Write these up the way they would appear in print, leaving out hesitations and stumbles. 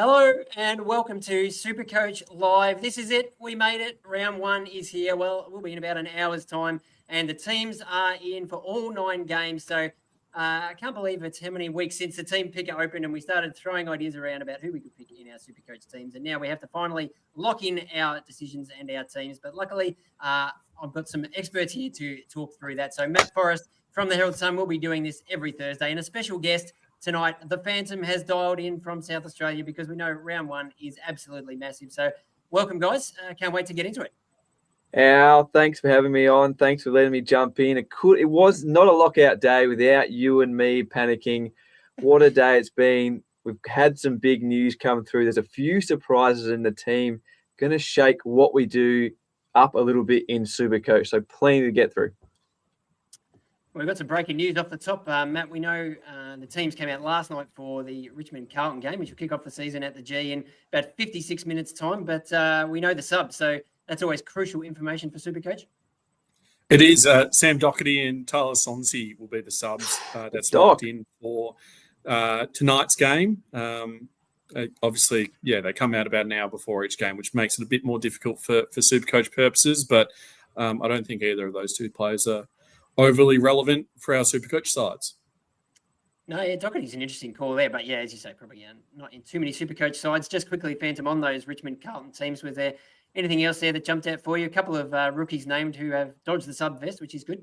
Hello and welcome to SuperCoach Live. This is it. We made it. Round one is here. Well, it will be in about an hour's time. And the teams are in for all 9 games. So I can't believe it's how many weeks since the team picker opened and we started throwing ideas around about who we could pick in our SuperCoach teams. And now we have to finally lock in our decisions and our teams. But luckily, I've got some experts here to talk through that. So Matt Forrest from the Herald Sun will be doing this every Thursday. And a special guest tonight, the Phantom has dialed in from South Australia because we know round one is absolutely massive. So welcome, guys. Can't wait to get into it. Al, thanks for having me on. Thanks for letting me jump in. It was not a lockout day without you and me panicking. What a day it's been. We've had some big news come through. There's a few surprises in the team. Going to shake what we do up a little bit in SuperCoach. So plenty to get through. We've got some breaking news off the top. Matt, we know the teams came out last night for the Richmond-Carlton game, which will kick off the season at the G in about 56 minutes' time. But we know the subs, so that's always crucial information for SuperCoach. It is. Sam Doherty and Tyler Sonsi will be the subs. That's locked in for tonight's game. Obviously, they come out about an hour before each game, which makes it a bit more difficult for SuperCoach purposes. But I don't think either of those two players are overly relevant for our SuperCoach sides. No, Doherty's an interesting call there. But, as you say, probably not in too many SuperCoach sides. Just quickly, Phantom, on those Richmond-Carlton teams, was there anything else there that jumped out for you? A couple of rookies named who have dodged the sub vest, which is good.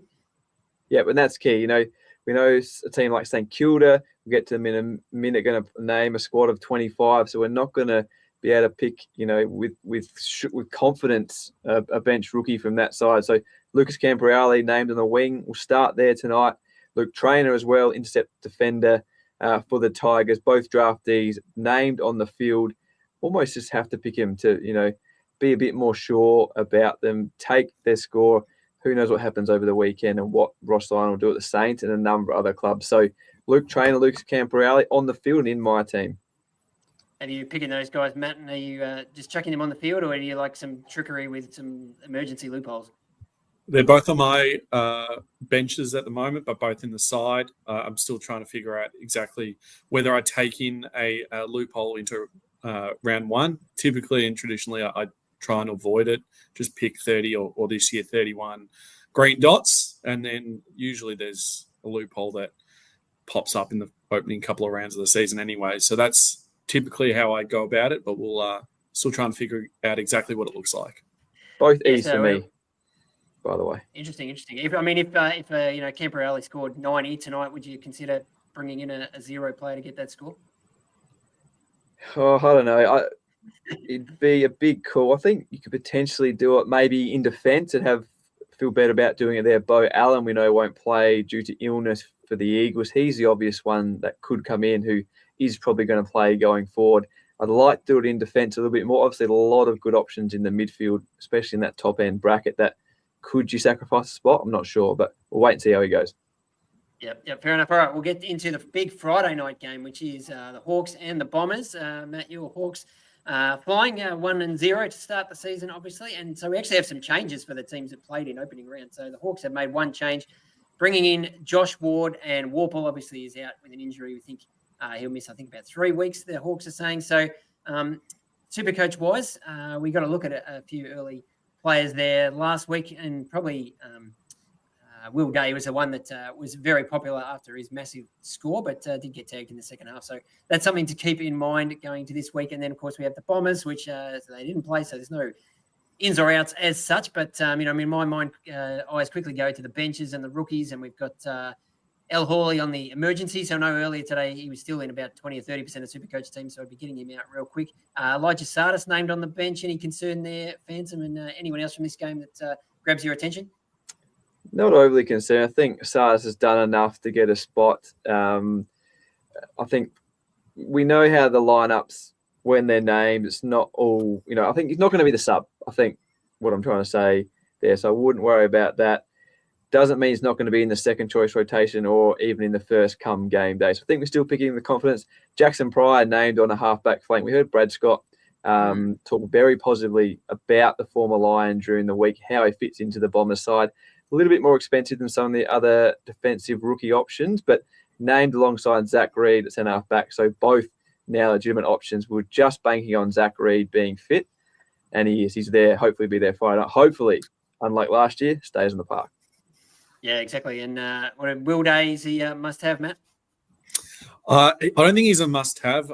Yeah, but that's key. We know a team like St Kilda, we'll get to them in a minute, going to name a squad of 25. So we're not going to be able to pick, with confidence a bench rookie from that side. So Lucas Camporeale named on the wing. We'll start there tonight. Luke Trainer as well, intercept defender for the Tigers. Both draftees named on the field. Almost just have to pick him to, be a bit more sure about them, take their score. Who knows what happens over the weekend and what Ross Lyon will do at the Saints and a number of other clubs. So Luke Trainer, Lucas Camporeale on the field and in my team. Are you picking those guys, Matt, and are you just chucking them on the field, or do you like some trickery with some emergency loopholes? They're both on my benches at the moment, but both in the side. I'm still trying to figure out exactly whether I take in a loophole into round one. Typically and traditionally, I try and avoid it. Just pick 30 or this year 31 green dots, and then usually there's a loophole that pops up in the opening couple of rounds of the season anyway. So that's typically how I go about it, but we'll still try and figure out exactly what it looks like. Both E's for me, by the way. Interesting. If Camporeale scored 90 tonight, would you consider bringing in a zero player to get that score? Oh, I don't know. It'd be a big call. I think you could potentially do it maybe in defence and feel better about doing it there. Bo Allen, we know, won't play due to illness for the Eagles. He's the obvious one that could come in who is probably going to play going forward. I'd like to do it in defence a little bit more. Obviously, a lot of good options in the midfield, especially in that top-end bracket. That could you sacrifice a spot? I'm not sure, but we'll wait and see how he goes. Yep, fair enough. All right, we'll get into the big Friday night game, which is the Hawks and the Bombers. Matt, your Hawks flying 1-0 to start the season, obviously. And so we actually have some changes for the teams that played in opening round. So the Hawks have made one change, bringing in Josh Ward, and Warple obviously is out with an injury. We think he'll miss, about 3 weeks, the Hawks are saying. So SuperCoach-wise, we got to look at a few early players there last week, and probably Will Day was the one that was very popular after his massive score, but did get tagged in the second half. So that's something to keep in mind going to this week. And then, of course, we have the Bombers, which they didn't play, so there's no ins or outs as such. But, in my mind, I always quickly go to the benches and the rookies, and we've got El Hawley on the emergency. So I know earlier today he was still in about 20 or 30% of SuperCoach teams, so I'd be getting him out real quick. Elijah Sardis named on the bench. Any concern there, Phantom, and anyone else from this game that grabs your attention? Not overly concerned. I think Sardis has done enough to get a spot. I think we know how the lineups, when they're named, it's not all, I think he's not going to be the sub. I think what I'm trying to say there. So I wouldn't worry about that. Doesn't mean he's not going to be in the second choice rotation or even in the first come game day. So I think we're still picking the confidence. Jackson Pryor named on a halfback flank. We heard Brad Scott talk very positively about the former Lion during the week, how he fits into the Bombers side. A little bit more expensive than some of the other defensive rookie options, but named alongside Zach Reed at centre half back. So both now legitimate options. We're just banking on Zach Reid being fit, and he's there. Hopefully, be there Friday night. Hopefully, unlike last year, stays in the park. Yeah, exactly. And what Will Day is he must have, Matt? I don't think he's a must-have.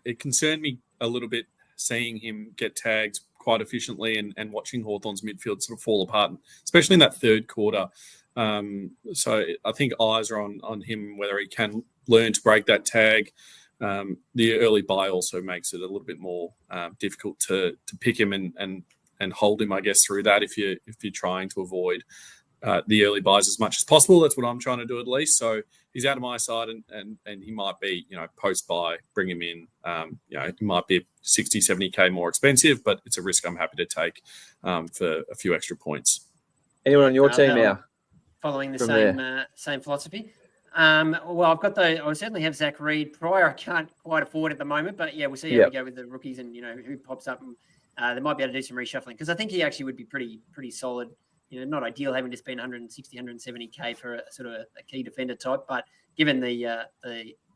It concerned me a little bit seeing him get tagged quite efficiently and watching Hawthorn's midfield sort of fall apart, especially in that third quarter. So I think eyes are on him, whether he can learn to break that tag. The early buy also makes it a little bit more difficult to pick him and hold him, I guess, through that if you're trying to avoid the early buys as much as possible. That's what I'm trying to do at least. So he's out of my side, and he might be, post buy, bring him in. It might be 60, 70K more expensive, but it's a risk I'm happy to take for a few extra points. Anyone on your team now? Following the same philosophy. Well, I certainly have Zach Reid. Pryor, I can't quite afford at the moment, but yeah, we'll see how we go with the rookies and who pops up. And they might be able to do some reshuffling because I think he actually would be pretty solid. Not ideal having to spend 160, 170K for a sort of a key defender type, but given the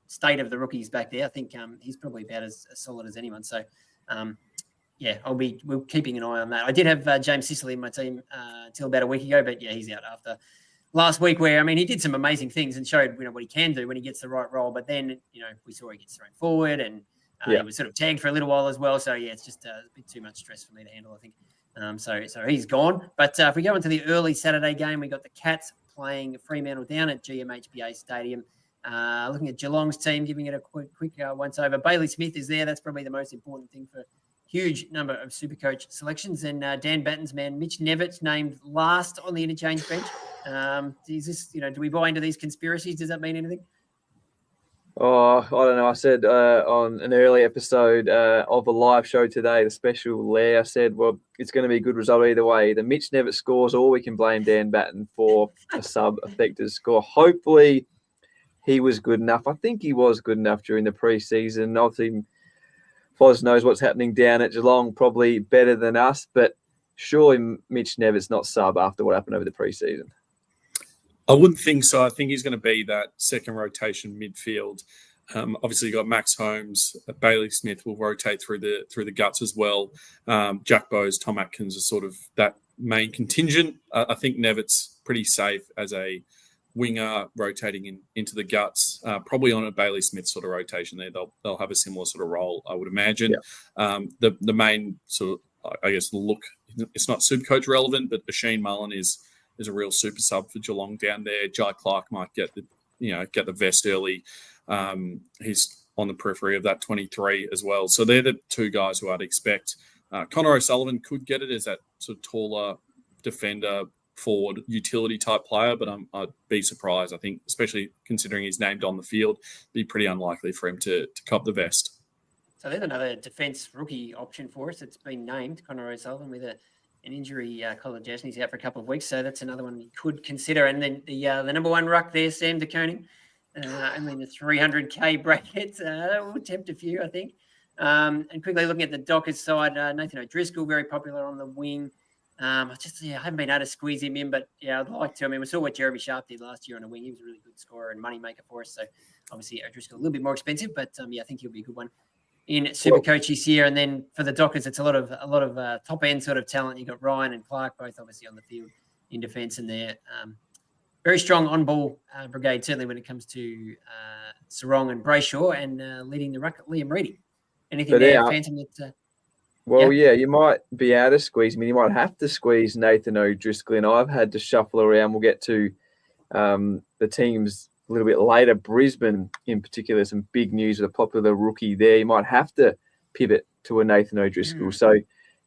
state of the rookies back there, I think he's probably about as solid as anyone. So, we're keeping an eye on that. I did have James Sicily in my team until about a week ago, but yeah, he's out after last week where, he did some amazing things and showed, what he can do when he gets the right role. But then, we saw he gets thrown forward and he was sort of tagged for a little while as well. So yeah, it's just a bit too much stress for me to handle, I think. So he's gone. But if we go into the early Saturday game, we got the Cats playing Fremantle down at GMHBA Stadium. Looking at Geelong's team, giving it a quick once over. Bailey Smith is there. That's probably the most important thing for huge number of Supercoach selections. And Dan Batten's man, Mitch Nevitt, named last on the interchange bench. Is this, do we buy into these conspiracies? Does that mean anything? Oh, I don't know. I said on an early episode of a live show today, the special Lair, I said, well, it's going to be a good result either way. The Mitch Nevitt scores, or we can blame Dan Batten for a sub-affected score. Hopefully, he was good enough. I think he was good enough during the preseason. Obviously, Foz knows what's happening down at Geelong, probably better than us, but surely Mitch Nevitt's not sub after what happened over the preseason. I wouldn't think so. I think he's going to be that second rotation midfield. Obviously, you've got Max Holmes, Bailey Smith will rotate through the guts as well. Jack Bowes, Tom Atkins are sort of that main contingent. I think Nevitt's pretty safe as a winger rotating into the guts, probably on a Bailey Smith sort of rotation there. They'll have a similar sort of role, I would imagine. Yeah. The main sort of, I guess, look, it's not Supercoach relevant, but Shane Mullen is a real super sub for Geelong down there. Jai Clark might get the vest early. He's on the periphery of that 23 as well. So they're the two guys who I'd expect. Connor O'Sullivan could get it as that sort of taller defender, forward, utility type player, but I'd be surprised. I think, especially considering he's named on the field, be pretty unlikely for him to cop the vest. So there's another defence rookie option for us. It's been named, Connor O'Sullivan, with an injury, Colin Jasny. He's out for a couple of weeks, so that's another one you could consider. And then the number one ruck there, Sam De Koning, only in the 300K bracket. That will tempt a few, I think. And quickly looking at the Dockers side, Nathan O'Driscoll, very popular on the wing. I haven't been able to squeeze him in, but yeah, I'd like to. We saw what Jeremy Sharp did last year on a wing. He was a really good scorer and moneymaker for us. So obviously O'Driscoll a little bit more expensive, but I think he'll be a good one in Supercoach this year. And then for the Dockers, it's a lot of top end sort of talent. You've got Ryan and Clark both obviously on the field in defence, and they're very strong on ball brigade, certainly when it comes to Sarong and Brayshaw, and leading the ruck, Liam Reedy. Anything there, Phantom? You might be able to squeeze. You might have to squeeze Nathan O'Driscoll in. I've had to shuffle around. We'll get to the teams a little bit later. Brisbane, in particular, some big news with a popular rookie there. You might have to pivot to a Nathan O'Driscoll. So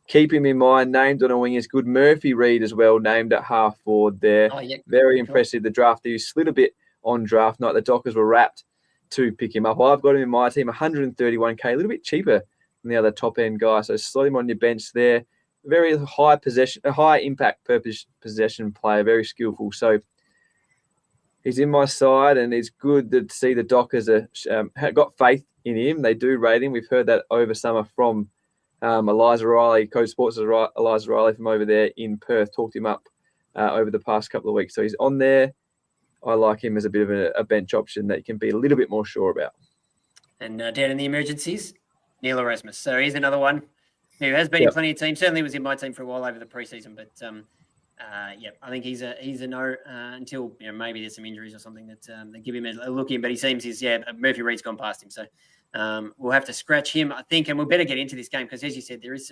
keep him in mind. Named on a wing is good. Murphy Reid as well, named at half forward there. Very impressive. The draft, he slid a bit on draft night. The Dockers were wrapped to pick him up. I've got him in my team, 131K, a little bit cheaper than the other top end guy. So slot him on your bench there. Very high possession, a high impact purpose possession player, very skillful. So he's in my side, and it's good to see the Dockers have got faith in him. They do rate him. We've heard that over summer from Eliza Riley, Coach Sports Eliza Riley from over there in Perth, talked him up over the past couple of weeks. So he's on there. I like him as a bit of a bench option that you can be a little bit more sure about. And down in the emergencies, Neil Erasmus. So he's another one who has been in plenty of teams. Certainly was in my team for a while over the preseason, but I think he's a no until maybe there's some injuries or something that they give him a look in. But he seems Murphy Reed's gone past him, so we'll have to scratch him, I think, and we'll better get into this game because, as you said, there's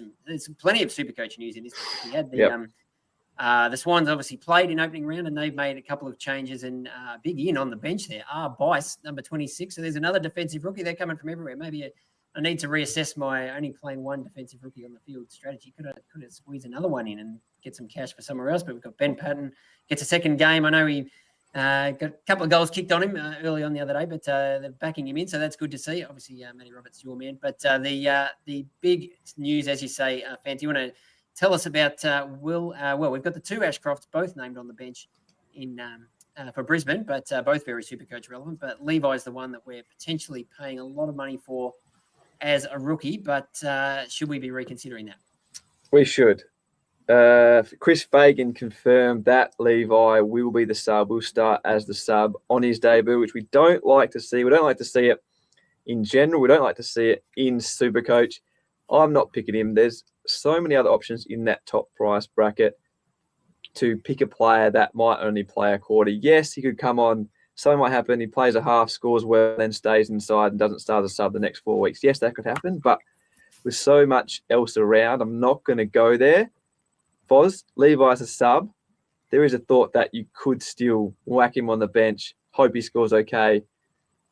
plenty of Supercoach news in this. We had the Swans obviously played in opening round and they've made a couple of changes and big in on the bench there. Bice, number 26. So there's another defensive rookie. They're coming from everywhere. Maybe I need to reassess my only playing one defensive rookie on the field strategy. Could have squeezed another one in and get some cash for somewhere else. But we've got Ben Paton, gets a second game. I know he got a couple of goals kicked on him early on the other day, but they're backing him in. So that's good to see. Obviously, Matty Roberts, your man. But the big news, as you say, Fan, do you want to tell us about we've got the two Ashcrofts both named on the bench in for Brisbane, but both very Supercoach relevant. But Levi's the one that we're potentially paying a lot of money for as a rookie. But should we be reconsidering that? We should. Chris Fagan confirmed that Levi will be the sub. Will start as the sub on his debut, which we don't like to see. We don't like to see it in general. We don't like to see it in Supercoach. I'm not picking him. There's so many other options in that top price bracket to pick a player that might only play a quarter. Yes, he could come on. Something might happen. He plays a half, scores well, then stays inside and doesn't start as a sub the next 4 weeks. Yes, that could happen. But with so much else around, I'm not going to go there. Foz, Levi's a sub. There is a thought that you could still whack him on the bench, hope he scores okay,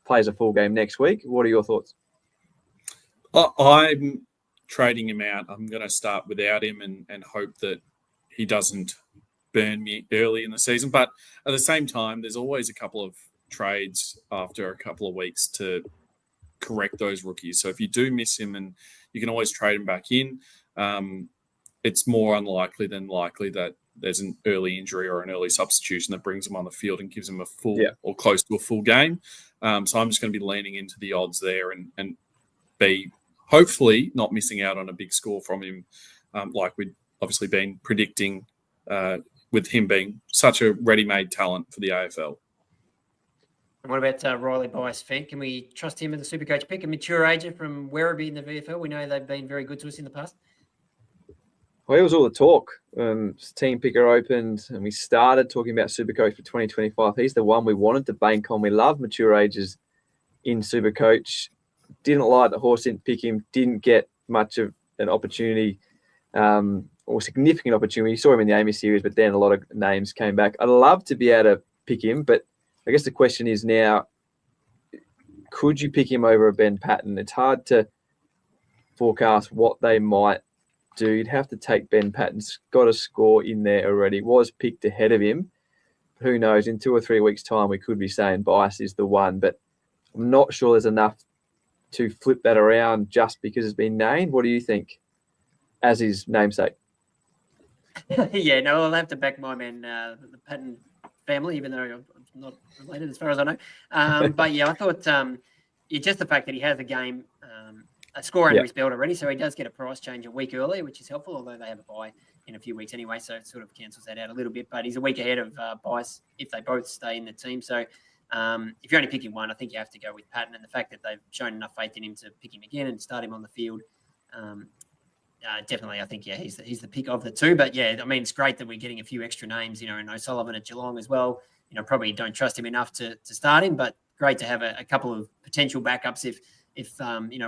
plays a full game next week. What are your thoughts? I'm trading him out. I'm going to start without him and hope that he doesn't burn me early in the season. But at the same time, there's always a couple of trades after a couple of weeks to correct those rookies. So if you do miss him, and you can always trade him back in, it's more unlikely than likely that there's an early injury or an early substitution that brings him on the field and gives him a full or close to a full game. So I'm just going to be leaning into the odds there and be hopefully not missing out on a big score from him, like we'd obviously been predicting with him being such a ready-made talent for the AFL. And what about Riley Bice, Fent? Can we trust him as a Supercoach pick, a mature ager from Werribee in the VFL? We know they've been very good to us in the past. Well, it was all the talk. Team Picker opened and we started talking about Supercoach for 2025. He's the one we wanted to bank on. We love mature ages in Supercoach. Didn't like the horse, didn't pick him, didn't get much of an opportunity or significant opportunity. You saw him in the Amy series, but then a lot of names came back. I'd love to be able to pick him, but I guess the question is now, could you pick him over a Ben Paton? It's hard to forecast what they might do. You'd have to take Ben Patton's got a score in there already, was picked ahead of him. Who knows? In 2 or 3 weeks' time, we could be saying Bice is the one, but I'm not sure there's enough to flip that around just because it's been named. What do you think as his namesake? I'll have to back my man, the Paton family, even though I'm not related as far as I know. But I thought just the fact that he has a game, a score under his belt already, so he does get a price change a week earlier, which is helpful, although they have a bye in a few weeks anyway, so it sort of cancels that out a little bit. But he's a week ahead of Bice if they both stay in the team. So if you're only picking one, I think you have to go with Paton, and the fact that they've shown enough faith in him to pick him again and start him on the field. Definitely, I think, he's the pick of the two. But, I mean, it's great that we're getting a few extra names, and O'Sullivan at Geelong as well. Probably don't trust him enough to start him, but great to have a couple of potential backups if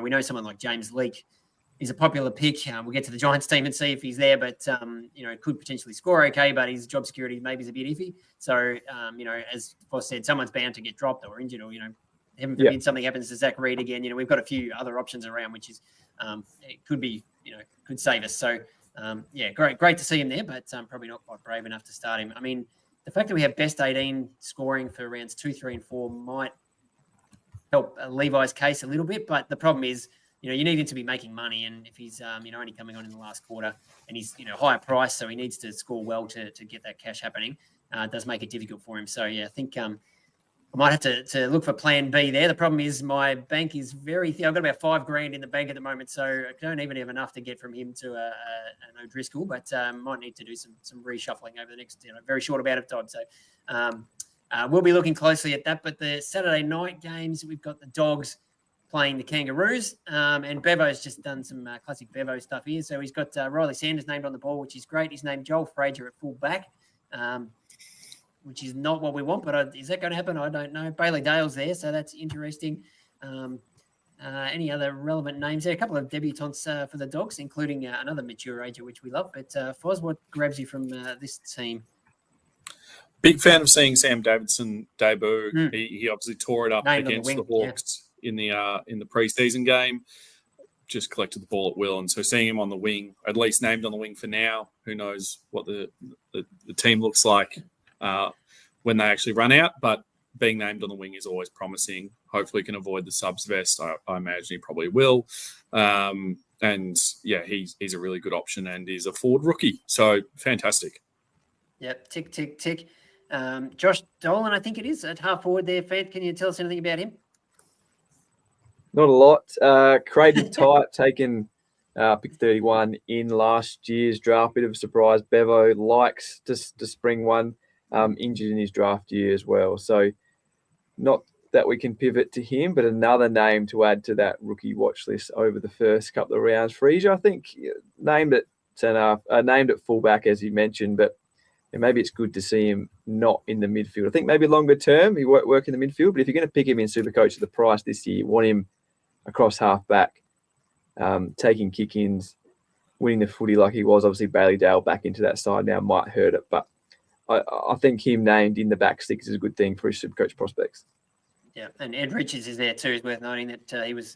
we know someone like James Leake is a popular pick. We'll get to the Giants team and see if he's there, but, could potentially score okay, but his job security maybe is a bit iffy. So, as Foss said, someone's bound to get dropped or injured or, heaven forbid something happens to Zach Reed again. We've got a few other options around, which is it could be, could save us. So, great to see him there, but probably not quite brave enough to start him. I mean, the fact that we have best 18 scoring for rounds 2, 3, and 4 might help Levi's case a little bit, but the problem is, you need him to be making money, and if he's only coming on in the last quarter and he's higher price, so he needs to score well to get that cash happening, it does make it difficult for him. So I think I might have to look for plan B there. The problem is my bank is very thin. I've got about $5,000 in the bank at the moment, so I don't even have enough to get from him to an O'Driscoll, but might need to do some reshuffling over the next very short amount of time. So we'll be looking closely at that. But the Saturday night games, we've got the Dogs playing the Kangaroos. And Bevo's just done some classic Bevo stuff here. So he's got Riley Sanders named on the ball, which is great. He's named Joel Frazier at full back, which is not what we want, but is that going to happen? I don't know. Bailey Dale's there, so that's interesting. Any other relevant names there? A couple of debutants for the Dogs, including another mature ager, which we love. But Foz, what grabs you from this team? Big fan of seeing Sam Davidson debut. He obviously tore it up against the Hawks in the preseason game. Just collected the ball at will, and so seeing him on the wing, at least named on the wing for now, who knows what the team looks like when they actually run out. But being named on the wing is always promising. Hopefully, can avoid the subs vest. I imagine he probably will. And yeah, he's a really good option, and he's a forward rookie. So fantastic. Yep, tick, tick, tick. Josh Dolan, I think it is, at half forward there. Fed, can you tell us anything about him? Not a lot. Creative type, taken pick 31 in last year's draft. Bit of a surprise. Bevo likes to spring one. Injured in his draft year as well. So not that we can pivot to him, but another name to add to that rookie watch list over the first couple of rounds. Frazier, I think, named at fullback, as you mentioned, but maybe it's good to see him not in the midfield. I think maybe longer term he won't work in the midfield, but if you're going to pick him in Supercoach at the price this year, you want him across half back, taking kick-ins, winning the footy like he was. Obviously, Bailey Dale back into that side now might hurt it, but I think him named in the back six is a good thing for his Supercoach prospects. Yeah, and Ed Richards is there too. It's worth noting that he was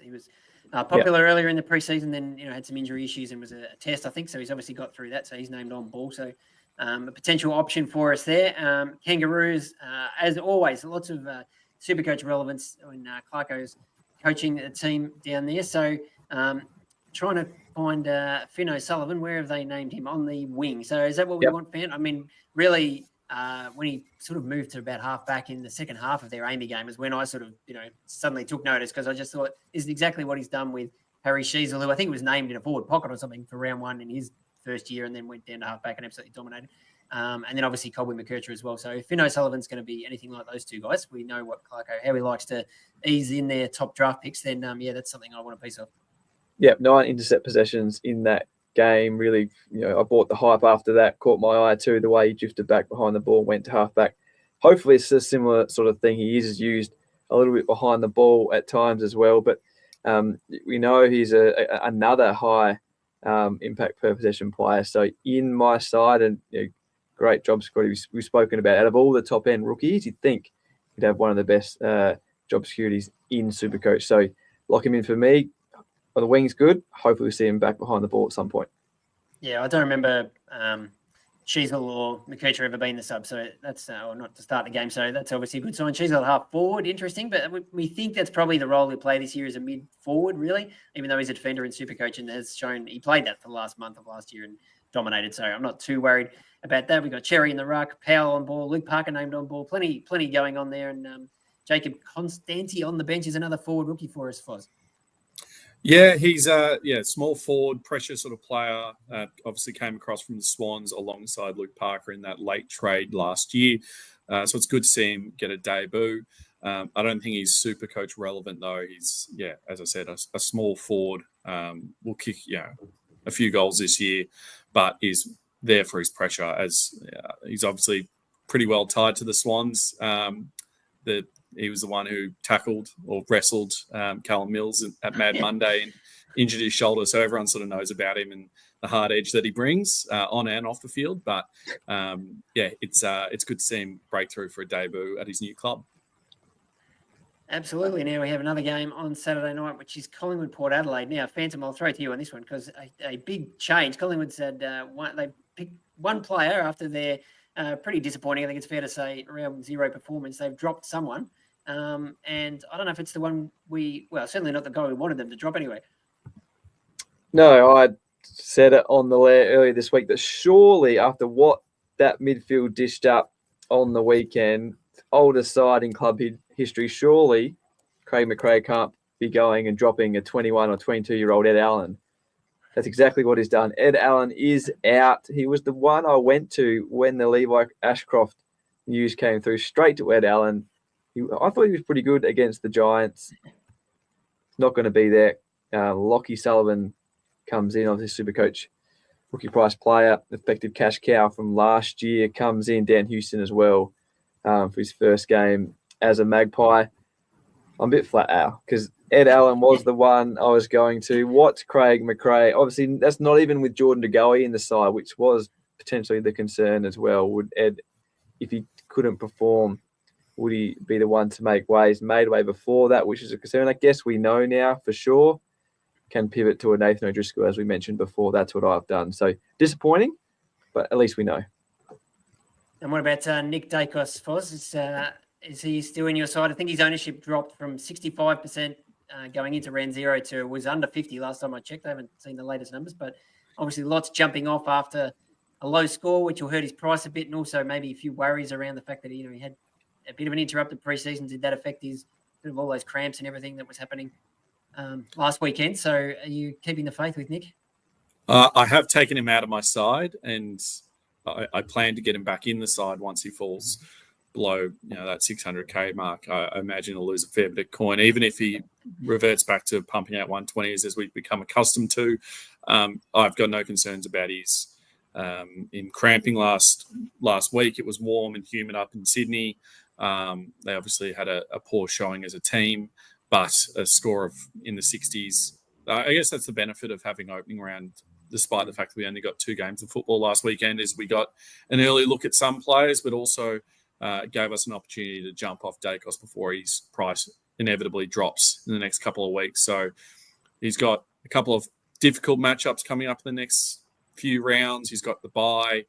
popular earlier in the preseason, then had some injury issues and was a test, I think. So he's obviously got through that. So he's named on ball. So a potential option for us there. Kangaroos, as always, lots of Supercoach relevance when Clarko's coaching the team down there. So trying to find Finn O'Sullivan. Where have they named him? On the wing. So is that what we want, Finn? I mean, really, when he sort of moved to about half back in the second half of their Amy game is when I sort of, suddenly took notice, because I just thought this is exactly what he's done with Harry Sheasel, who I think was named in a forward pocket or something for round one in his first year, and then went down to half back and absolutely dominated. And then obviously Colby McKercher as well. So if Finn O'Sullivan's going to be anything like those two guys, we know what Clarko, how he likes to ease in their top draft picks, then that's something I want a piece of. Yeah, 9 intercept possessions in that game. Really, I bought the hype after that. Caught my eye too, the way he drifted back behind the ball, went to half back. Hopefully it's a similar sort of thing. He is used a little bit behind the ball at times as well, but we know he's another high impact per possession player. So in my side, and great job, Scotty. We've spoken about, out of all the top end rookies, you'd think he'd have one of the best job securities in Supercoach. So lock him in for me. On the wing's good. Hopefully we see him back behind the ball at some point. Yeah, I don't remember Sheasel or McKercher ever being the sub, so that's or not to start the game. So that's obviously a good sign. Sheasel at half forward, interesting, but we think that's probably the role he'll play this year as a mid forward, really. Even though he's a defender in Supercoach and has shown he played that for the last month of last year and dominated. So I'm not too worried about that. We've got Cherry in the ruck, Powell on ball, Luke Parker named on ball, plenty going on there, and Jacob Constanti on the bench is another forward rookie for us, Foz. Yeah, he's small forward, pressure sort of player. Obviously came across from the Swans alongside Luke Parker in that late trade last year. So it's good to see him get a debut. I don't think he's Supercoach relevant though. He's, as I said, a small forward. Will kick a few goals this year, but is there for his pressure, as he's obviously pretty well tied to the Swans. He was the one who tackled or wrestled Callum Mills at Mad Monday and injured his shoulder. So everyone sort of knows about him and the hard edge that he brings on and off the field. But it's good to see him break through for a debut at his new club. Absolutely. Now we have another game on Saturday night, which is Collingwood Port Adelaide. Now, Phantom, I'll throw it to you on this one because a big change. Collingwood said they picked one player after their pretty disappointing, I think it's fair to say, round zero performance. They've dropped someone. And I don't know if it's the one certainly not the guy we wanted them to drop anyway. No, I said it on the earlier this week that surely after what that midfield dished up on the weekend, oldest side in club history, surely Craig McRae can't be going and dropping a 21 or 22-year-old Ed Allen. That's exactly what he's done. Ed Allen is out. He was the one I went to when the Levi Ashcroft news came through, straight to Ed Allen. I thought he was pretty good against the Giants. not going to be there. Lockie Sullivan comes in, obviously SuperCoach rookie price player, effective cash cow from last year, comes in. Dan Houston as well for his first game as a Magpie. I'm a bit flat out because Ed Allen was the one I was going to. What's Craig McRae? Obviously, that's not even with Jordan DeGoey in the side, which was potentially the concern as well. Would Ed, if he couldn't perform, would he be the one to make ways? Made way before that, which is a concern. I guess we know now for sure. Can pivot to a Nathan O'Driscoll, as we mentioned before. That's what I've done. So disappointing, but at least we know. And what about Nick Dacos, Foz? Is he still in your side? I think his ownership dropped from 65% going into round 0 to was under 50 last time I checked. I haven't seen the latest numbers, but obviously lots jumping off after a low score, which will hurt his price a bit, and also maybe a few worries around the fact that he had a bit of an interrupted preseason. Did that affect his bit of all those cramps and everything that was happening last weekend? So are you keeping the faith with Nick? I have taken him out of my side, and I plan to get him back in the side once he falls below that 600k mark. I imagine he'll lose a fair bit of coin, even if he reverts back to pumping out 120s as we've become accustomed to. I've got no concerns about his in cramping last week. It was warm and humid up in Sydney. They obviously had a poor showing as a team, but a score of in the 60s. I guess that's the benefit of having opening round, despite the fact that we only got 2 games of football last weekend, is we got an early look at some players, but also gave us an opportunity to jump off Dacos before his price inevitably drops in the next couple of weeks. So he's got a couple of difficult matchups coming up in the next few rounds. He's got the bye.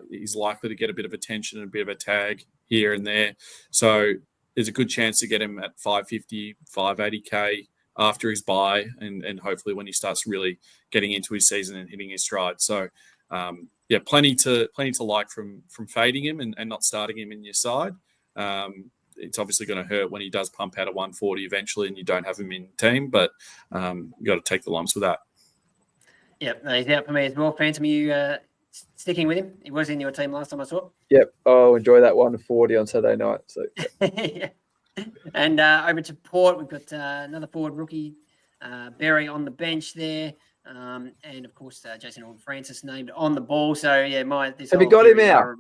He's likely to get a bit of attention and a bit of a tag here and there. So there's a good chance to get him at 550, 580k after his bye, and hopefully when he starts really getting into his season and hitting his stride. So plenty to like from fading him and not starting him in your side. It's obviously going to hurt when he does pump out at 140 eventually and you don't have him in team, but you got to take the lumps with that. Yep, he's out for me as well. Phantom, are you sticking with him? He was in your team last time I saw it. Yep. Oh, enjoy that 140 on Saturday night. So yeah. And over to Port, we've got another forward rookie, Berry on the bench there. And of course, Jason Horton-Francis named on the ball. So yeah, have you got him out?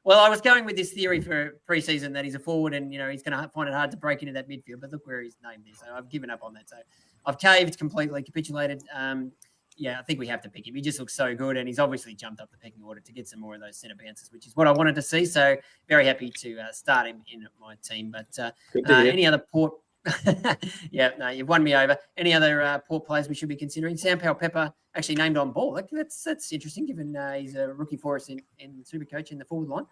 Well, I was going with this theory for preseason that he's a forward and he's going to find it hard to break into that midfield. But look where he's named there. So I've given up on that. So I've caved completely, capitulated. I think we have to pick him. He just looks so good, and he's obviously jumped up the pecking order to get some more of those centre bounces, which is what I wanted to see. So very happy to start him in my team. But any other Port? You've won me over. Any other Port players we should be considering? Sam Powell-Pepper actually named on ball. That's interesting, given he's a rookie for us in SuperCoach in the forward line.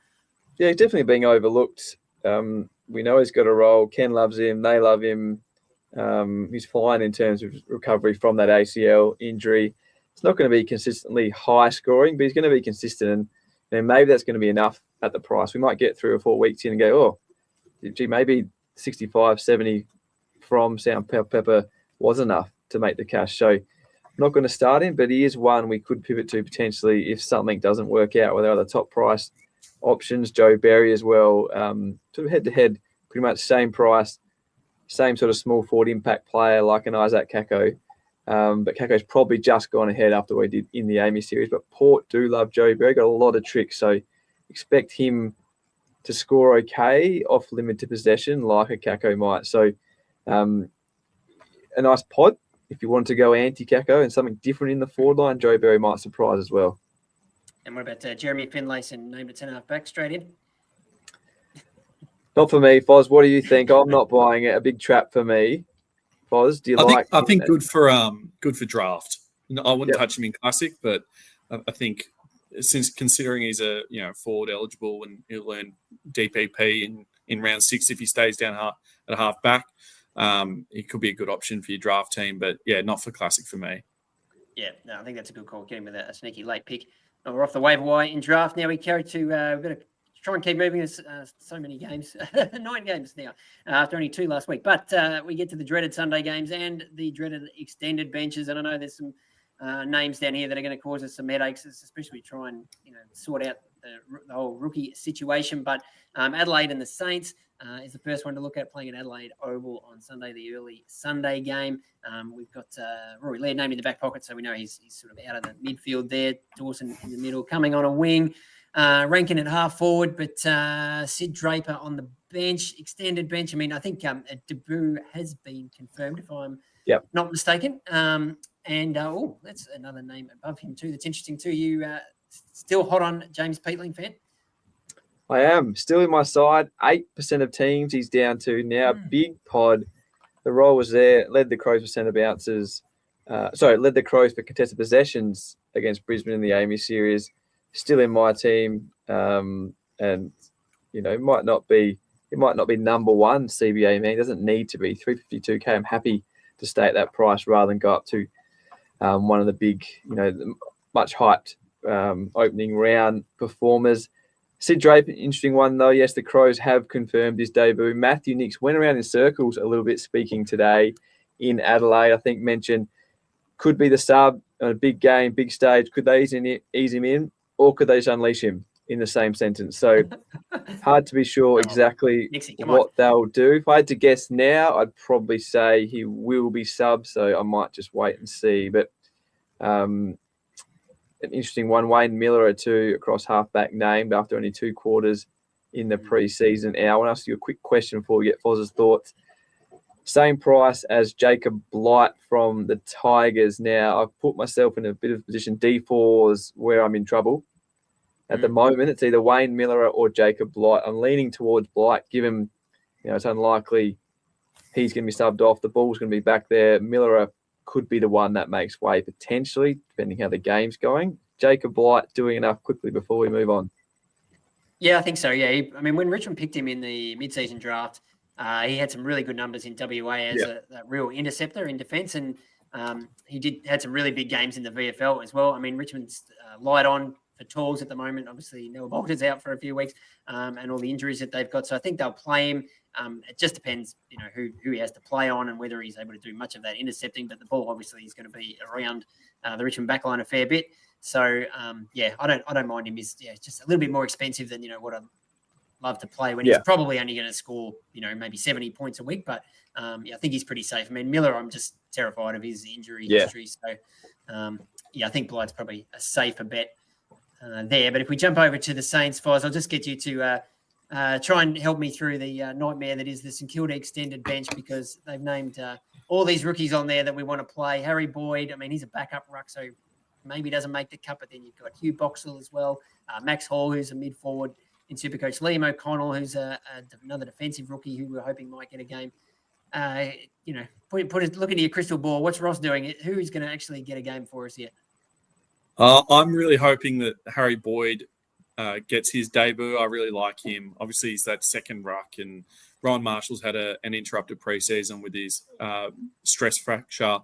Yeah, he's definitely being overlooked. We know he's got a role. Ken loves him. They love him. He's fine in terms of recovery from that ACL injury. It's not going to be consistently high scoring, but he's going to be consistent, and maybe that's going to be enough at the price. We might get 3 or 4 weeks in and go, maybe 65, 70 from Sam Pepper was enough to make the cash. So I'm not going to start him, but he is one we could pivot to potentially if something doesn't work out with our other top price options. Joe Berry as well, sort of head-to-head, pretty much same price, same sort of small forward impact player like an Isaac Kako. But Kako's probably just gone ahead after what he did in the Amy series. But Port do love Joe Berry, got a lot of tricks. So expect him to score okay off limited possession like a Kako might. So a nice pod if you want to go anti-Kako and something different in the forward line. Joe Berry might surprise as well. And what about Jeremy Finlayson, named at 10.5 back straight in? Not for me, Foz. What do you think? I'm not buying it. A big trap for me. Foz, do you like? I think good for draft. I wouldn't touch him in classic, but I think since considering he's a forward eligible and he'll earn DPP in round 6 if he stays down at half back, he could be a good option for your draft team. But yeah, not for classic for me. Yeah, no, I think that's a good call. Get him with a sneaky late pick. We're off the waiver wire in draft now. We carry to we've got to try and keep moving. There's so many games, 9 games now after only 2 last week. But we get to the dreaded Sunday games and the dreaded extended benches. And I know there's some names down here that are going to cause us some headaches, especially try and sort out the whole rookie situation. But Adelaide and the Saints, is the first one to look at, playing at Adelaide Oval on Sunday, the early Sunday game. We've got Rory Laird named in the back pocket, so we know he's sort of out of the midfield there. Dawson in the middle, coming on a wing. Rankin at half forward, but Sid Draper on the bench, extended bench. I mean, I think a debut has been confirmed, if I'm not mistaken. And that's another name above him too. That's interesting too. You still hot on James Peatling, fan? I am still in my side. 8% of teams he's down to now. Big pod. The role was there. Led the Crows for centre bounces. Led the Crows for contested possessions against Brisbane in the Amy series. Still in my team, and it might not be number one CBA man. It doesn't need to be 352k. I'm happy to stay at that price rather than go up to one of the big, much hyped opening round performers. Sid Draper, interesting one though. Yes, the Crows have confirmed his debut. Matthew Nicks went around in circles a little bit speaking today in Adelaide. I think mentioned could be the sub on a big game, big stage. Could they ease him in? Or could they just unleash him in the same sentence? So hard to be sure exactly what they'll do. If I had to guess now, I'd probably say he will be sub, so I might just wait and see. But an interesting one, Wayne Miller too, across halfback named after only 2 quarters in the pre-season. I want to ask you a quick question before we get Foz's thoughts. Same price as Jacob Blight from the Tigers. Now, I've put myself in a bit of a position. D4 is where I'm in trouble. At the moment, it's either Wayne Miller or Jacob Blight. I'm leaning towards Blight, given it's unlikely he's going to be subbed off. The ball's going to be back there. Miller could be the one that makes way, potentially, depending how the game's going. Jacob Blight doing enough quickly before we move on. Yeah, I think so, yeah. When Richmond picked him in the mid-season draft, he had some really good numbers in WA as a real interceptor in defence, and he had some really big games in the VFL as well. I mean, Richmond's light on for tools at the moment. Obviously, Noah Bolter's out for a few weeks, and all the injuries that they've got. So I think they'll play him. It just depends, who he has to play on and whether he's able to do much of that intercepting. But the ball obviously is going to be around the Richmond backline a fair bit. So I don't mind him. He's just a little bit more expensive than what I'd love to play when he's probably only going to score maybe 70 points a week. But I think he's pretty safe. I mean, Miller, I'm just terrified of his injury history. So I think Blight's probably a safer bet there. But if we jump over to the Saints, Foz, I'll just get you to try and help me through the nightmare that is the St Kilda extended bench, because they've named all these rookies on there that we want to play. Harry Boyd, I mean, he's a backup ruck, so maybe doesn't make the cut, but then you've got Hugh Boxall as well. Max Hall, who's a mid-forward in Supercoach. Liam O'Connell, who's another defensive rookie who we're hoping might get a game. Look into your crystal ball. What's Ross doing? Who's going to actually get a game for us here? I'm really hoping that Harry Boyd gets his debut. I really like him. Obviously, he's that second ruck, and Ryan Marshall's had an interrupted preseason with his stress fracture.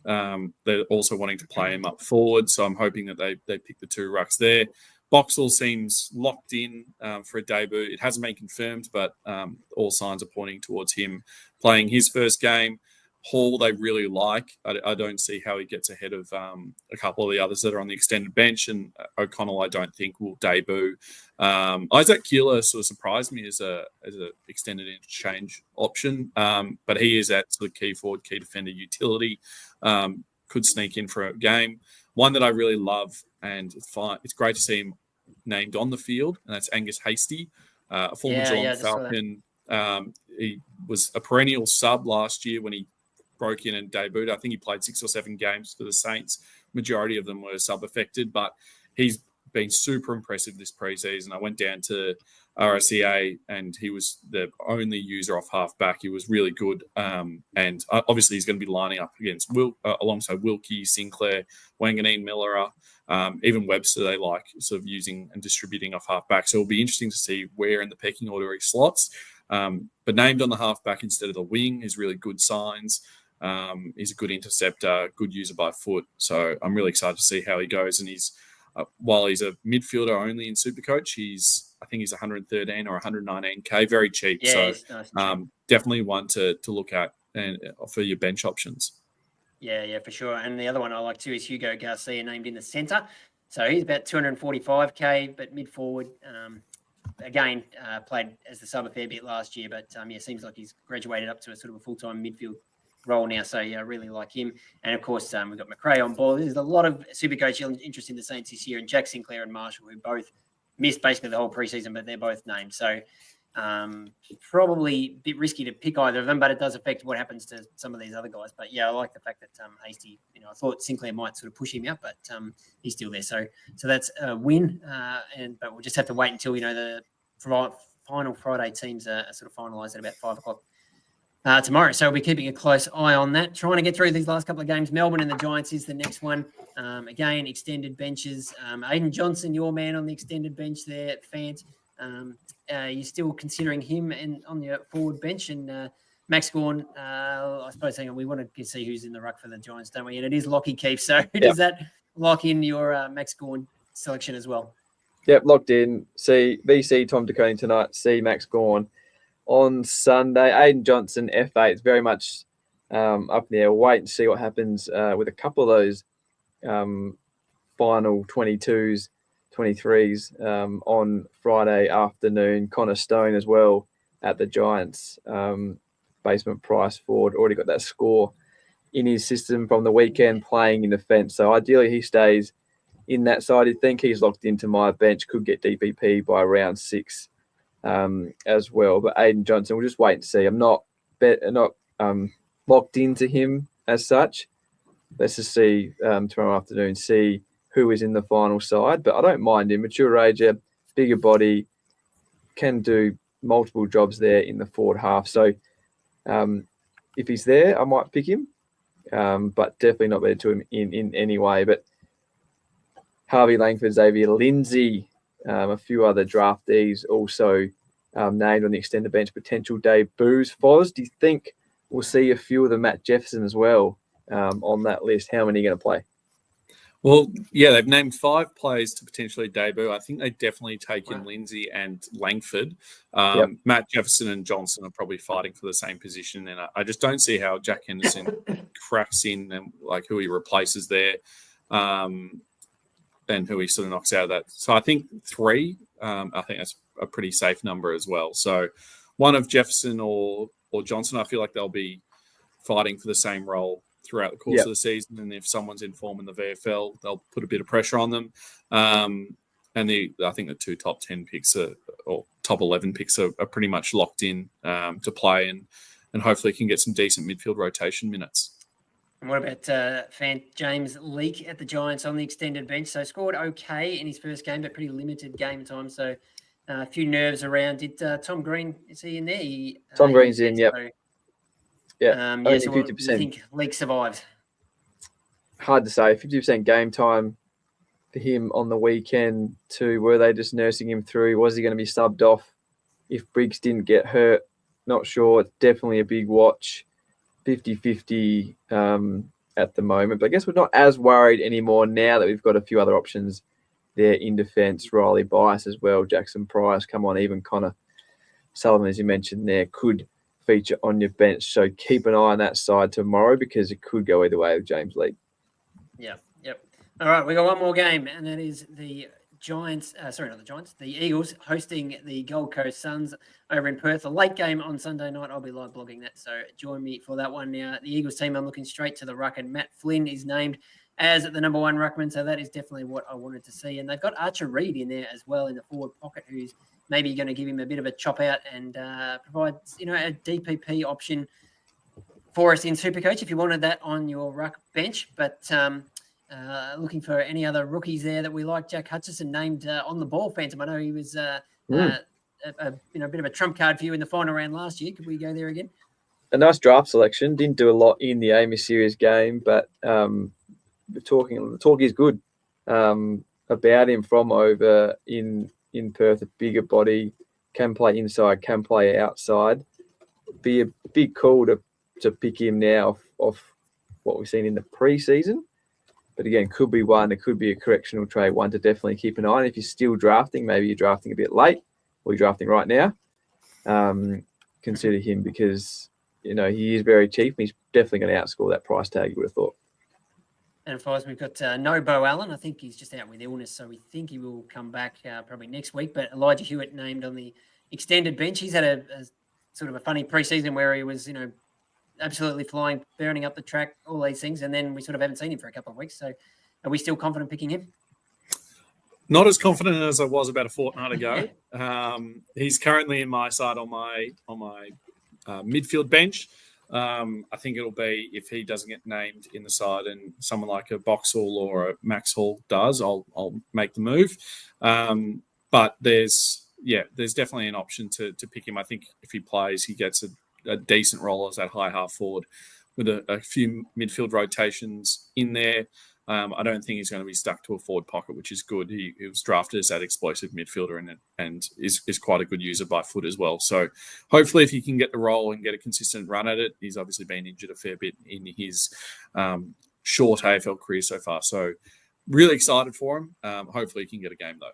They're also wanting to play him up forward, so I'm hoping that they pick the 2 rucks there. Boxall seems locked in for a debut. It hasn't been confirmed, but all signs are pointing towards him playing his first game. Hall, they really like. I don't see how he gets ahead of a couple of the others that are on the extended bench, and O'Connell, I don't think, will debut. Isaac Keeler sort of surprised me as a extended interchange option, but he is that sort of key forward, key defender utility. Could sneak in for a game. One that I really love, and it's great to see him named on the field, and that's Angus Hastie, a former Geelong Falcon. He was a perennial sub last year when he broke in and debuted. I think he played 6 or 7 games for the Saints. Majority of them were sub-affected, but he's been super impressive this preseason. I went down to RSCA and he was the only user off halfback. He was really good. And obviously he's going to be lining up against alongside Wilkie, Sinclair, Wanganeen, Miller, even Webster they like sort of using and distributing off halfback. So it'll be interesting to see where in the pecking order he slots. But named on the halfback instead of the wing is really good signs. He's a good interceptor, good user by foot. So I'm really excited to see how he goes. And he's while he's a midfielder only in Supercoach, I think he's 113 or 119k, very cheap. Yeah, so nice. Definitely one to look at and for your bench options. Yeah, for sure. And the other one I like too is Hugo Garcia, named in the centre. So he's about 245k, but mid forward. again, played as the sub a fair bit last year, but seems like he's graduated up to a sort of a full-time midfield role now. So I really like him. And of course, we've got McRae on board. There's a lot of Supercoach interest in the Saints this year, and Jack Sinclair and Marshall, who both missed basically the whole preseason, but they're both named. So probably a bit risky to pick either of them, but it does affect what happens to some of these other guys. But I like the fact that Hasty, I thought Sinclair might sort of push him out, but he's still there. So that's a win. But we'll just have to wait until the final Friday teams are sort of finalised at about 5 o'clock tomorrow. So we'll be keeping a close eye on that. Trying to get through these last couple of games. Melbourne and the Giants is the next one. Again, extended benches. Aiden Johnson, your man on the extended bench there, Fant. You're still considering him on the forward bench, and Max Gawn, I suppose, hang on, we want to see who's in the ruck for the Giants, don't we? And it is Lockie Keefe. So does that lock in your Max Gawn selection as well? Yep, locked in. See VC Tom DeConey tonight. See Max Gawn on Sunday. Aiden Johnson, F8. It's very much up in the air. We'll wait and see what happens with a couple of those final 22s. 23s on Friday afternoon. Connor Stone as well at the Giants. Basement price forward. Already got that score in his system from the weekend playing in defence. So ideally he stays in that side. I think he's locked into my bench. Could get DPP by round 6 as well. But Aiden Johnson, we'll just wait and see. I'm not locked into him as such. Let's just see tomorrow afternoon, see who is in the final side, but I don't mind him. Mature ager, bigger body, can do multiple jobs there in the forward half. So if he's there, I might pick him, but definitely not better to him in any way. But Harvey Langford, Xavier Lindsay, a few other draftees also named on the extended bench, potential debuts. Foz, do you think we'll see a few of the Matt Jefferson as well on that list? How many are going to play? Well, they've named 5 players to potentially debut. I think they definitely take in Lindsay and Langford. Matt Jefferson and Johnson are probably fighting for the same position, and I just don't see how Jack Henderson cracks in and who he replaces there, and who he sort of knocks out of that. So I think 3. I think that's a pretty safe number as well. So one of Jefferson or Johnson, I feel like they'll be fighting for the same role throughout the course of the season, and if someone's in form in the VFL, they'll put a bit of pressure on them. And I think the 2 top 10 picks or top 11 picks are pretty much locked in to play, and hopefully can get some decent midfield rotation minutes. And what about James Leake at the Giants on the extended bench? So scored okay in his first game, but pretty limited game time. So a few nerves around. Did Tom Green, is he in there? Tom Green's in, yep. So, only so 50%. What do you think Leake survives? Hard to say. 50% game time for him on the weekend too. Were they just nursing him through? Was he going to be subbed off if Briggs didn't get hurt? Not sure. It's definitely a big watch. 50-50 at the moment. But I guess we're not as worried anymore now that we've got a few other options there in defence. Riley Bias as well. Jackson Price, come on. Even Connor Sullivan, as you mentioned there, could feature on your bench. So keep an eye on that side tomorrow because it could go either way with James Leake. Yep. All right, we got one more game, and that is the Giants. The Eagles hosting the Gold Coast Suns over in Perth. A late game on Sunday night. I'll be live blogging that, so join me for that one. Now, the Eagles team, I'm looking straight to the ruck, and Matt Flynn is named as the number 1 ruckman, so that is definitely what I wanted to see. And they've got Archer Reed in there as well in the forward pocket, who's maybe going to give him a bit of a chop out and provide, a DPP option for us in SuperCoach if you wanted that on your ruck bench. But looking for any other rookies there that we like. Jack Hutchison named on the ball, Phantom. I know he was a bit of a trump card for you in the final round last year. Could we go there again? A nice draft selection. Didn't do a lot in the Amy Series game, but the talk is good about him from over in Perth. A bigger body, can play inside, can play outside. Be a big call to pick him now off what we've seen in the preseason. But again, could be one. It could be a correctional trade. One to definitely keep an eye on. If you're still drafting, maybe you're drafting a bit late, or you're drafting right now. Consider him because he is very cheap. And he's definitely going to outscore that price tag. You would have thought. And of course, we've got no Bo Allen. I think he's just out with illness, so we think he will come back probably next week. But Elijah Hewitt named on the extended bench. He's had a sort of a funny preseason where he was, absolutely flying, burning up the track, all these things, and then we sort of haven't seen him for a couple of weeks. So are we still confident picking him? Not as confident as I was about a fortnight ago. He's currently in my side on my midfield bench. I think it'll be if he doesn't get named in the side and someone like a Boxall or a Max Hall does, I'll make the move. But there's definitely an option to pick him. I think if he plays, he gets a decent role as that high half forward with a few midfield rotations in there. I don't think he's going to be stuck to a forward pocket, which is good. He was drafted as that explosive midfielder and is quite a good user by foot as well. So hopefully if he can get the role and get a consistent run at it, he's obviously been injured a fair bit in his short AFL career so far. So really excited for him. Hopefully he can get a game though.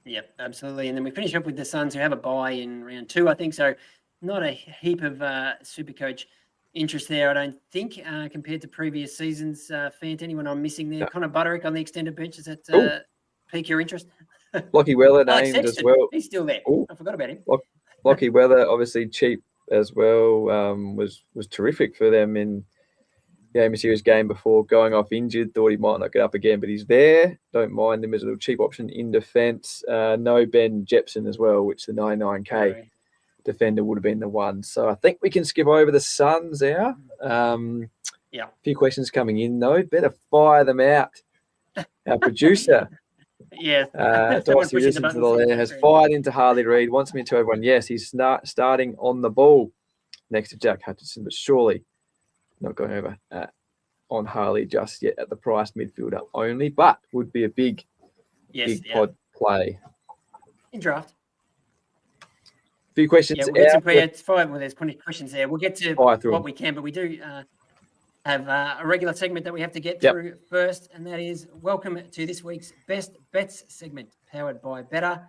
Yep, absolutely. And then we finish up with the Suns who have a bye in round 2, I think. So not a heap of Supercoach interest there, I don't think, compared to previous seasons. Fant, anyone I'm missing there? No. Connor Butterick on the extended bench. Does that pique your interest? Lockie Weller named as well. He's still there. I forgot about him. Lockie Weller, obviously cheap as well, was terrific for them in the Amy Series game before going off injured. Thought he might not get up again, but he's there. Don't mind him as a little cheap option in defence. No Ben Jepson as well, which the 99K defender would have been the one. So I think we can skip over the Suns now. A few questions coming in though. Better fire them out. Our producer, Darcy listens to the letter, has fired into Harley Reid. Wants me to tell everyone, yes, he's starting on the ball next to Jack Hutchinson, but surely not going over on Harley just yet at the price midfielder only, but would be a big pod play. In draft. Few questions. Yeah, we'll get there's plenty of questions there. We'll get to what we can, but we do have a regular segment that we have to get through first, and that is welcome to this week's Best Bets segment, powered by Better.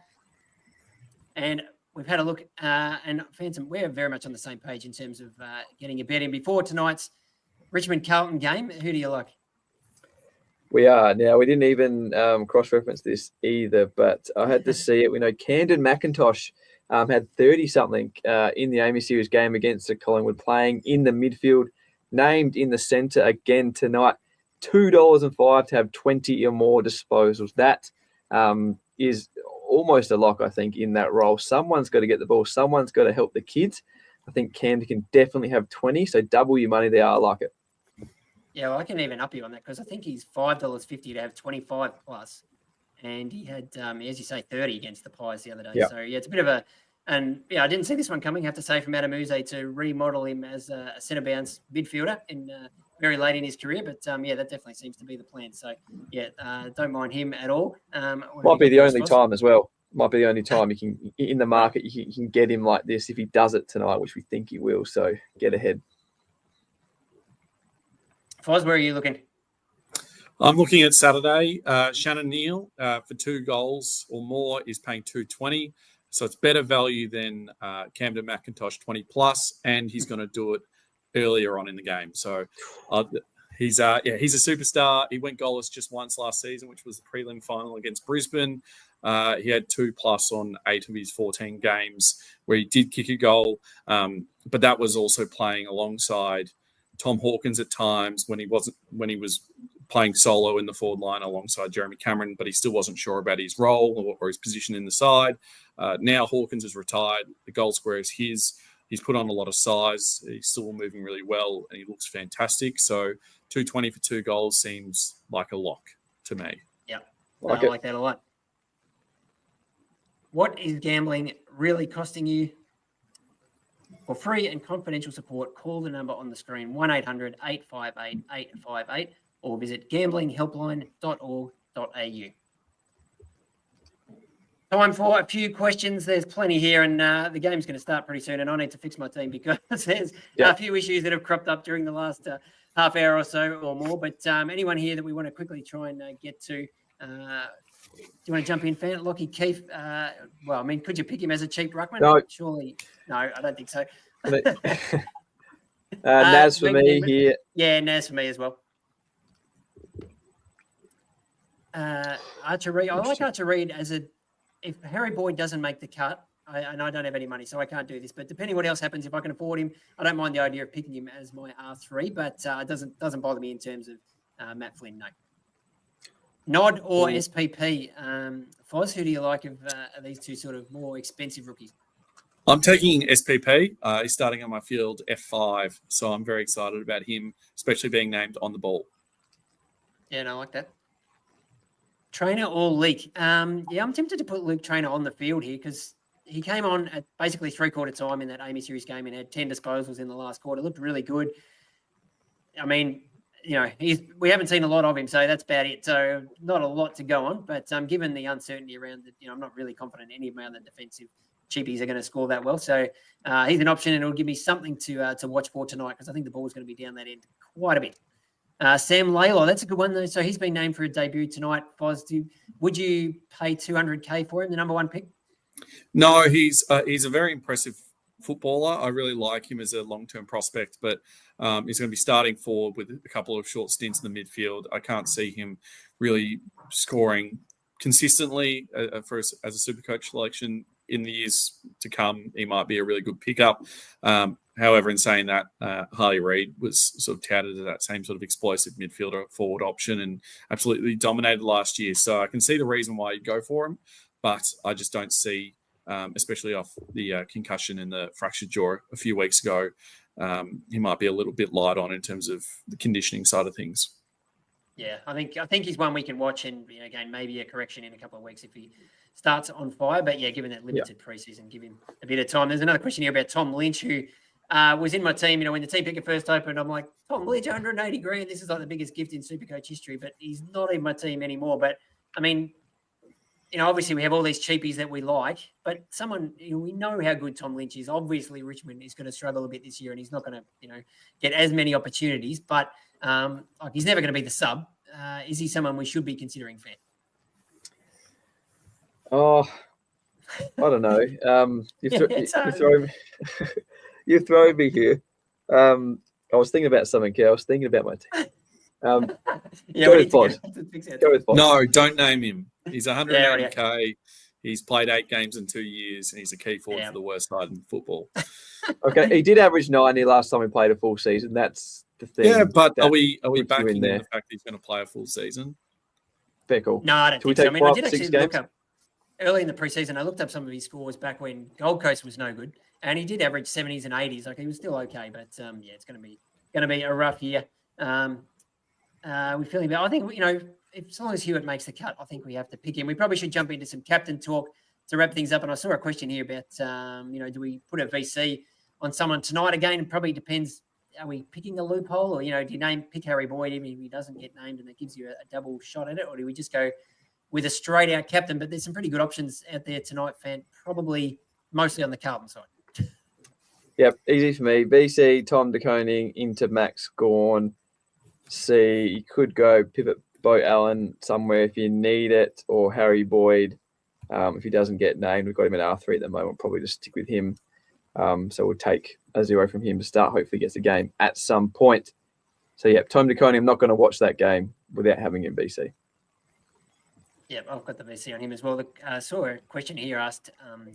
And we've had a look, and Phantom, we're very much on the same page in terms of getting a bet in before tonight's Richmond-Carlton game. Who do you like? We are. Now, we didn't even cross-reference this either, but I had to see it. We know Camden McIntosh had 30-something in the Amy Series game against the Collingwood, playing in the midfield, named in the centre again tonight. $2.05 to have 20 or more disposals. That is almost a lock, I think, in that role. Someone's got to get the ball. Someone's got to help the kids. I think Camden can definitely have 20, so double your money there. I like it. Yeah, well, I can even up you on that because I think he's $5.50 to have 25 plus. And he had, as you say, 30 against the Pies the other day. Yep. So, it's a bit of a – and, I didn't see this one coming, I have to say, from Adam Uze to remodel him as a centre-bounce midfielder in very late in his career. But, that definitely seems to be the plan. So, don't mind him at all. Might be the only time as well. Might be the only time you can – in the market, you can get him like this if he does it tonight, which we think he will. So, get ahead. Foz, where are you looking? I'm looking at Saturday. Shannon Neal for 2 goals or more is paying $2.20. So it's better value than Camden McIntosh 20 plus, and he's going to do it earlier on in the game. So he's a superstar. He went goalless just once last season, which was the prelim final against Brisbane. He had 2 plus on 8 of his 14 games where he did kick a goal, but that was also playing alongside Tom Hawkins at times when he was playing solo in the forward line alongside Jeremy Cameron, but he still wasn't sure about his role or his position in the side. Now Hawkins is retired. The goal square is his. He's put on a lot of size. He's still moving really well, and he looks fantastic. So $2.20 for 2 goals seems like a lock to me. Yeah, I like that a lot. What is gambling really costing you? For free and confidential support, call the number on the screen, 1-800-858-858, or visit gamblinghelpline.org.au. Time for a few questions. There's plenty here, and the game's going to start pretty soon, and I need to fix my team because there's a few issues that have cropped up during the last half hour or so or more. But anyone here that we want to quickly try and get to, do you want to jump in, Fan? Lockie Keefe, could you pick him as a cheap ruckman? No. Surely, no, I don't think so. Naz for me here. Yeah, Naz for me as well. Archer Reed. I like Archer Reed if Harry Boyd doesn't make the cut, and I don't have any money, so I can't do this. But depending what else happens, if I can afford him, I don't mind the idea of picking him as my R3. But it doesn't bother me in terms of Matt Flynn. No. Nod or SPP. Foz, who do you like of these two sort of more expensive rookies? I'm taking SPP. He's starting on my field F5, so I'm very excited about him, especially being named on the ball. Yeah, no, I like that. Trainer or Leak? I'm tempted to put Luke Trainer on the field here because he came on at basically 3/4 time in that Amy Series game and had 10 disposals in the last quarter. Looked really good. I mean, we haven't seen a lot of him, so that's about it. So not a lot to go on, but given the uncertainty around it, I'm not really confident any of my other defensive cheapies are going to score that well. So he's an option, and it'll give me something to watch for tonight because I think the ball's going to be down that end quite a bit. Sam Laylaw, that's a good one though. So he's been named for a debut tonight. Foz, would you pay $200K for him, the number one pick? No, he's a very impressive footballer. I really like him as a long-term prospect, but he's going to be starting forward with a couple of short stints in the midfield. I can't see him really scoring consistently as a Supercoach selection in the years to come. He might be a really good pickup. However, in saying that, Harley Reid was sort of touted as that same sort of explosive midfielder forward option and absolutely dominated last year. So I can see the reason why you'd go for him, but I just don't see, especially off the concussion and the fractured jaw a few weeks ago, he might be a little bit light on in terms of the conditioning side of things. Yeah, I think he's one we can watch, and again, maybe a correction in a couple of weeks if he starts on fire. But yeah, given that limited preseason, give him a bit of time. There's another question here about Tom Lynch, who was in my team. When the team picker first opened, I'm like, Tom Lynch, 180 grand. This is like the biggest gift in Supercoach history, but he's not in my team anymore. But I mean, obviously we have all these cheapies that we like, but we know how good Tom Lynch is. Obviously, Richmond is going to struggle a bit this year, and he's not going to, get as many opportunities. But he's never going to be the sub. Is he someone we should be considering fair? Oh, I don't know. You throw me here. I was thinking about something here. I was thinking about my team. Go with Foz. No, don't name him. He's 180K. He's played 8 games in 2 years, and he's a key forward for the worst side in football. Okay, he did average 90 last time he played a full season. That's the thing. Yeah, but are we backing the fact that he's going to play a full season? Fair call. No, I don't think so. I mean, I did actually look up early in the preseason. I looked up some of his scores back when Gold Coast was no good, and he did average 70s and 80s. Like he was still okay, but it's going to be a rough year. We feeling about. I think as long as Hewitt makes the cut, I think we have to pick him. We probably should jump into some captain talk to wrap things up. And I saw a question here about do we put a VC on someone tonight? Again, it probably depends. Are we picking a loophole, or do you pick Harry Boyd even if he doesn't get named and it gives you a double shot at it, or do we just go with a straight out captain? But there's some pretty good options out there tonight, fan. Probably mostly on the Carlton side. Yep, easy for me. BC, Tom De Koning into Max Gawn. C, you could go pivot Bo Allen somewhere if you need it, or Harry Boyd. If he doesn't get named, we've got him at R3 at the moment. Probably just stick with him. So we'll take a 0 from him to start. Hopefully gets a game at some point. So, yeah, Tom De Koning, I'm not going to watch that game without having him BC. Yeah, I've got the VC on him as well. I saw a question here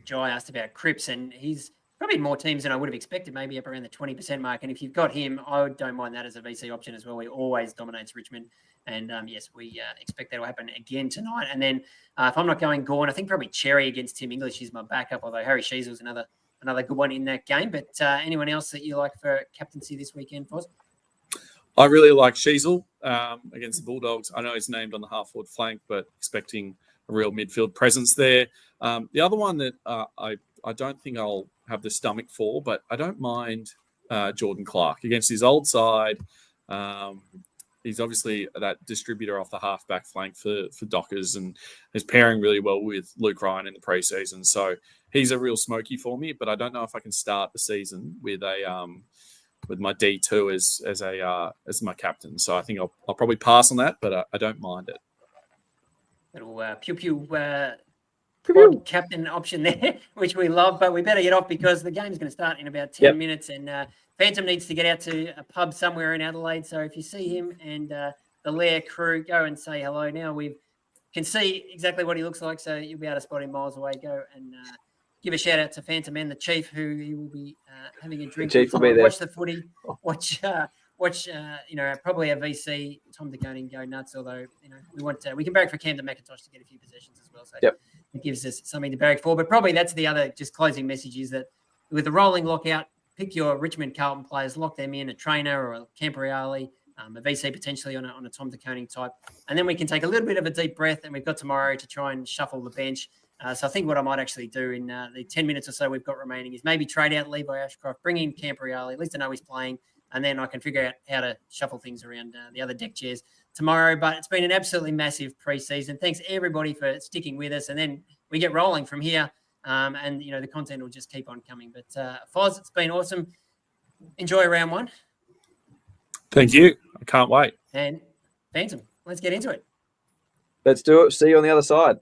Jai asked about Cripps, and he's probably more teams than I would have expected, maybe up around the 20% mark. And if you've got him, I don't mind that as a VC option as well. He always dominates Richmond. And, yes, we expect that will happen again tonight. And then if I'm not going Gawn, I think probably Cherry against Tim English is my backup, although Harry Sheasel's another good one in that game. But anyone else that you like for captaincy this weekend, Foz? I really like Sheasel against the Bulldogs. I know he's named on the half-forward flank, but expecting a real midfield presence there. The other one that I don't think I'll have the stomach for, but I don't mind Jordan Clark against his old side. He's obviously that distributor off the half-back flank for Dockers and is pairing really well with Luke Ryan in the preseason. So he's a real smoky for me, but I don't know if I can start the season with my D2 as my captain. So I think I'll probably pass on that, but I don't mind it. Little pod captain option there, which we love, but we better get off because the game's going to start in about 10 minutes, and Phantom needs to get out to a pub somewhere in Adelaide. So if you see him and the Lair crew, go and say hello. Now we've can see exactly what he looks like, so you'll be able to spot him miles away. Go and give a shout out to Phantom Man, the Chief, who he will be having a drink. Chief will be there. Watch the footy. Watch probably a VC, Tom DeConing go nuts. Although we can barrack for Camden McIntosh to get a few possessions as well. So it gives us something to barrack for. But probably that's the other just closing message is that with the rolling lockout, pick your Richmond Carlton players, lock them in, a trainer or a Camperreale, a VC potentially on a Tom DeConing type. And then we can take a little bit of a deep breath, and we've got tomorrow to try and shuffle the bench. So I think what I might actually do in the 10 minutes or so we've got remaining is maybe trade out Levi Ashcroft, bring in Camperreale, at least I know he's playing, and then I can figure out how to shuffle things around the other deck chairs tomorrow. But it's been an absolutely massive preseason. Thanks, everybody, for sticking with us. And then we get rolling from here. And the content will just keep on coming. But Foz, it's been awesome. Enjoy round one. Thank you. I can't wait. And Phantom, let's get into it. Let's do it. See you on the other side.